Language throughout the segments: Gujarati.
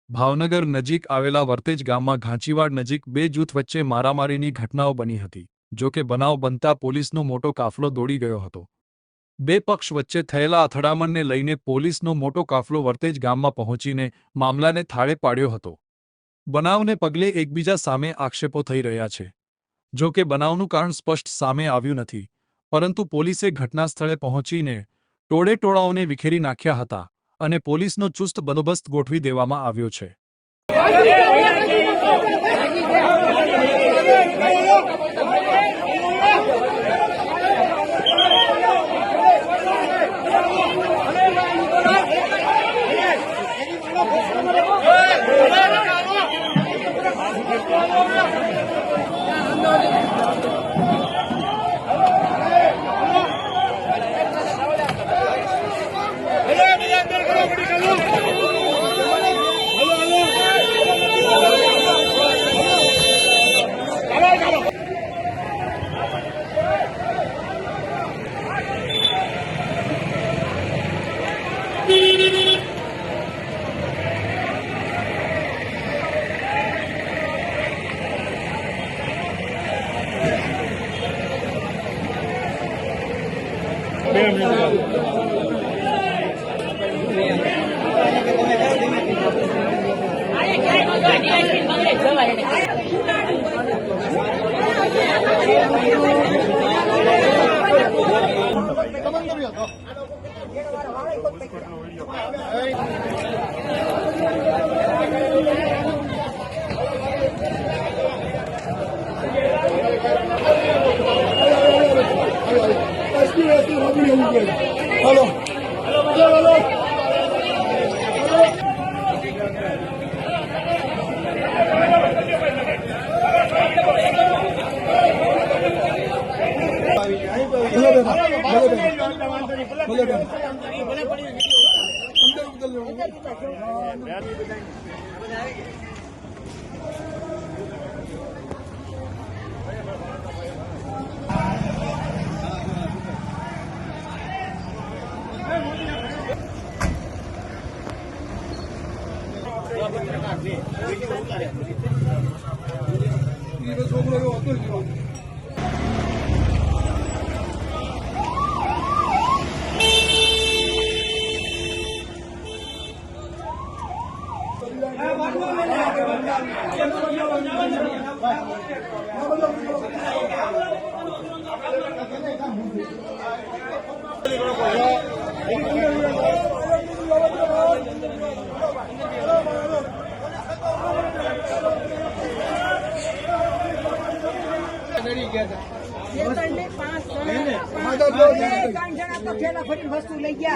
ભાવનગર નજીક આવેલા વર્તેજ ગામમાં ઘાંચીવાડ નજીક બે જૂથ વચ્ચે મારામારીની ઘટનાઓ બની હતી। જો કે બનાવ બનતા પોલીસનો મોટો કાફલો દોડી ગયો હતો। બે પક્ષ વચ્ચે થયેલા અથડામણને લઈને પોલીસનો મોટો કાફલો વર્તેજ ગામમાં પહોંચીને મામલાને થાળે પાડ્યો હતો। બનાવને પગલે એકબીજા સામે આક્ષેપો થઈ રહ્યા છે। જો કે બનાવનું કારણ સ્પષ્ટ સામે આવ્યું નથી, પરંતુ પોલીસે ઘટનાસ્થળે પહોંચીને ટોળેટોળાઓને વિખેરી નાખ્યા હતા અને પોલીસનો ચુસ્ત બંદોબસ્ત ગોઠવી દેવામાં આવ્યો છે। वस्तु लई गया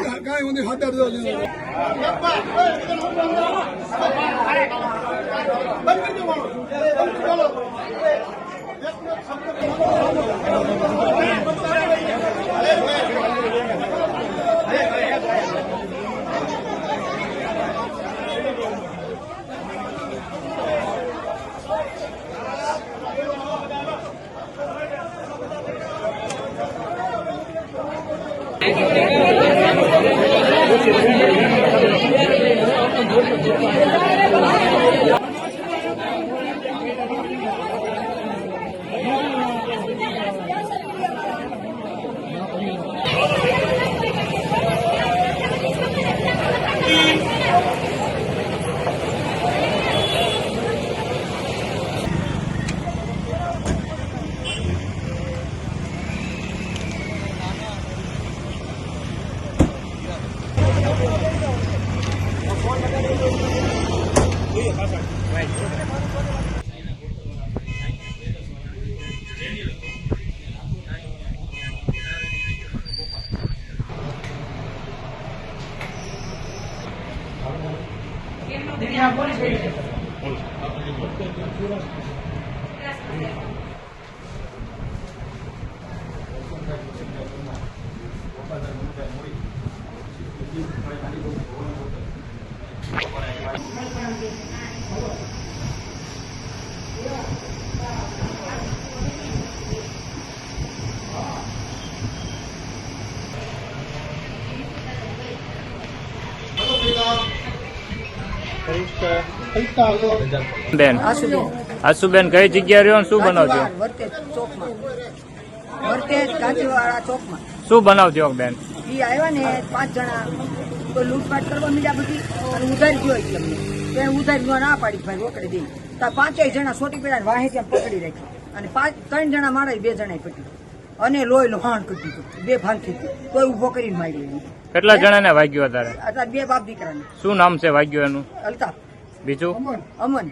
Thanks, બેન આશુબેન કઈ જગ્યા રહ્યો ને શું બનાવજો વર્તેજ ચોકમાં વર્તેજ ગાંધીવાળા ચોકમાં શું બનાવજો બેન ઈ આવ્યા ને 5 જણા તો લૂંટપાટ કરવા મીડા બધી અને ઉધારી ગયો એટલે તે ઉધારી ગયો ના પાડી ભાઈ રોકડી દઈ તો 5 જણા સોટી પેડા વાહે ત્યાં પકડી રાખી અને 3 જણા મારા 2 જણા પકડી અને લોહી લોહાણ કરી દીધું 2 ફાંકી કોઈ ઉભો કરીને મારી કેટલા જણાને વાગ્યો અત્યારે અત્યારે 2 બાપ દીકરાને શું નામ છે વાગ્યો એનું અલ્તાફ બીજું અમન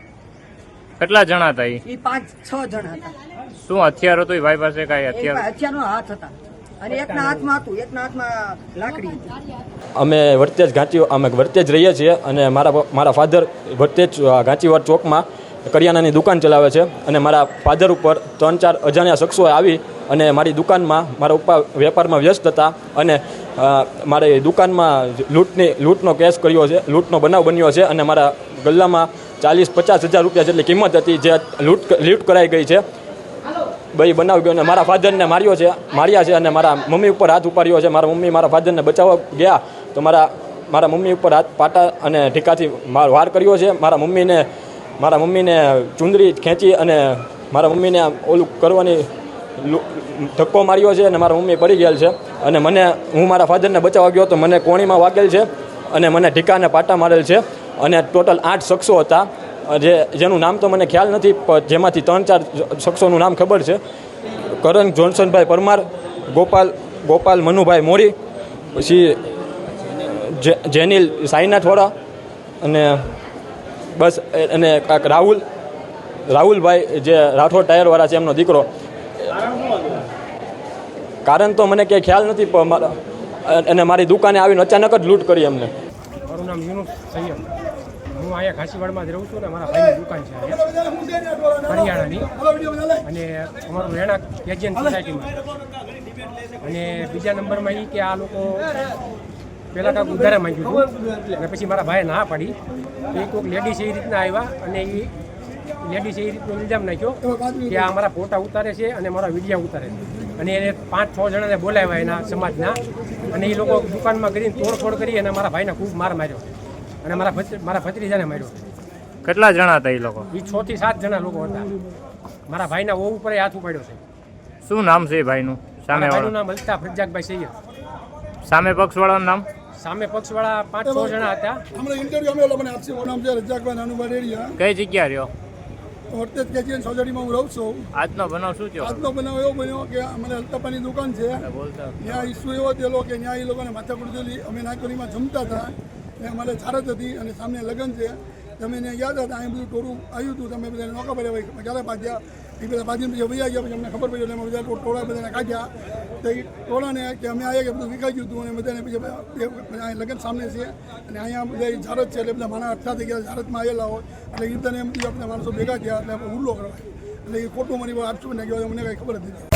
કેટલા જણા હતા ઈ? એ 5-6 જણા હતા શું હથિયાર હતું ઈ ભાઈ પાસે કઈ એક હથિયાર હથિયારનો હાથ હતા અને એકના હાથમાં હતું એકના હાથમાં લાકડી હતી અમે વર્તેજ રહીએ છીએ અને મારા ફાધર વર્તેજ ગાંચીવાડ ચોકમાં કરિયાણાની દુકાન ચલાવે છે અને મારા ફાધર ઉપર 3-4 અજાણ્યા શખ્સોએ આવી અને મારી દુકાનમાં મારા પપ્પા વેપારમાં વ્યસ્ત હતા અને મારી દુકાનમાં લૂંટનો કેસ કર્યો છે, લૂંટનો બનાવ બન્યો છે અને મારા ગલ્લામાં 40-50 હજાર રૂપિયા જેટલી કિંમત હતી જે લૂંટ કરાઈ ગઈ છે. ભાઈ બનાવ ગયો અને મારા ફાધરને માર્યા છે અને મારા મમ્મી ઉપર હાથ ઉપાડ્યો છે. મારા મમ્મી મારા ફાધરને બચાવવા ગયા તો મારા મમ્મી ઉપર હાથ પાટા અને ઠીકાથી વાર કર્યો છે. મારા મમ્મીને ચુંદડી ખેંચી અને મારા મમ્મીને ઓલું કરવાની ધક્કો માર્યો છે અને મારા મમ્મી પડી ગયેલ છે અને હું મારા ફાધરને બચાવવા ગયો તો મને કોણીમાં વાગેલ છે અને મને ઠીકાને પાટા મારેલ છે અને ટોટલ 8 શખ્સો હતા જેનું નામ તો મને ખ્યાલ નથી પણ જેમાંથી 3-4 શખ્સોનું નામ ખબર છે. કરણ જોન્સનભાઈ પરમાર, ગોપાલ મનુભાઈ મોરી, પછી જેનિલ સાઈનાથવાળા અને બસ અને રાહુલભાઈ જે રાઠોડ ટાયરવાળા છે એમનો દીકરો. કારણ તો મને ક્યાંય ખ્યાલ નથી પણ અને મારી દુકાને આવીને અચાનક જ લૂંટ કરી એમને. મારું નામ યુનુસ સૈયદ, હું અહીંયા ઘાંચીવાડમાં જ રહું છું ને મારા ભાઈની દુકાન છે અહીંયા હરિયાણાની અને અમારું રહેણાંક એજન્ટ સોસાયટીમાં. અને બીજા નંબરમાં એ કે આ લોકો પહેલાં કાંઈક ઉધારે માંગ્યું હતું અને પછી મારા ભાઈએ ના પાડી તો એ કોઈક લેડીઝ એ રીતના આવ્યા અને એ લેડીઝે એ રીતનો ઇલ્ઝામ નાખ્યો કે આ મારા ફોટા ઉતારે છે અને મારા વિડીયો ઉતારે છે અને એને 5-6 જણાને બોલાવ્યા એના સમાજના અને એ લોકો દુકાનમાં કરીને તોડફોડ કરી અને મારા ભાઈને ખૂબ માર માર્યો અને મારા ભત્રીજાને માર્યો. કેટલા જણા હતા એ લોકો? એ 6 થી 7 જણા લોકો હતા. મારા ભાઈના વહુ ઉપર હાથ ઉપાડ્યો છે. શું નામ છે એ ભાઈનું? ભાઈનું નામ અલ્તાફ રજાકભાઈ સૈયદ. સામે પક્ષવાળાનું નામ? સામે પક્ષવાળા 5-6 જણા હતા. કઈ જગ્યા રહ્યો? વર્તેજ કેજીએન સોસાયટીમાં હું રહું છું. આજનો બનાવ શું થયો? આજનો બનાવ એવો બન્યો કે અમારે અલ્તાપાની દુકાન છે ત્યાં ઇસ્યુ એવો થયેલો કે ત્યાં એ લોકોને માથાકૂટ થયેલી. અમે નાકોરીમાં જમતા હતા ને અમારે ચારત હતી અને સામે લગ્ન છે. તમે એને યાદ હતા અહીં બધું ટોળું આવ્યું હતું. તમે બધા નોકા પડ્યા ક્યારે પાડ્યા એ બધા પાડીને પછી વૈયા ગયા. પછી અમને ખબર પડી એટલે અમે બધા ટોળા બધાને કાઢ્યા તો એ ટોળાને કે અમે આવ્યા કે બધું વિખાઈ ગયું હતું અને બધાને પછી લગ્ન સામે છે અને અહીંયા બધા જારત છે એટલે બધા માણસ અઠ્ઠા થઈ ગયા જારતમાં આવેલા હોય એટલે એ બધાને એમ થયું આપણે માણસો ભેગા થયા એટલે આપણે હુલ્લો કરવાય એટલે એ ખોટું મારી 800 નાખ્યો મને કંઈ ખબર જ નથી.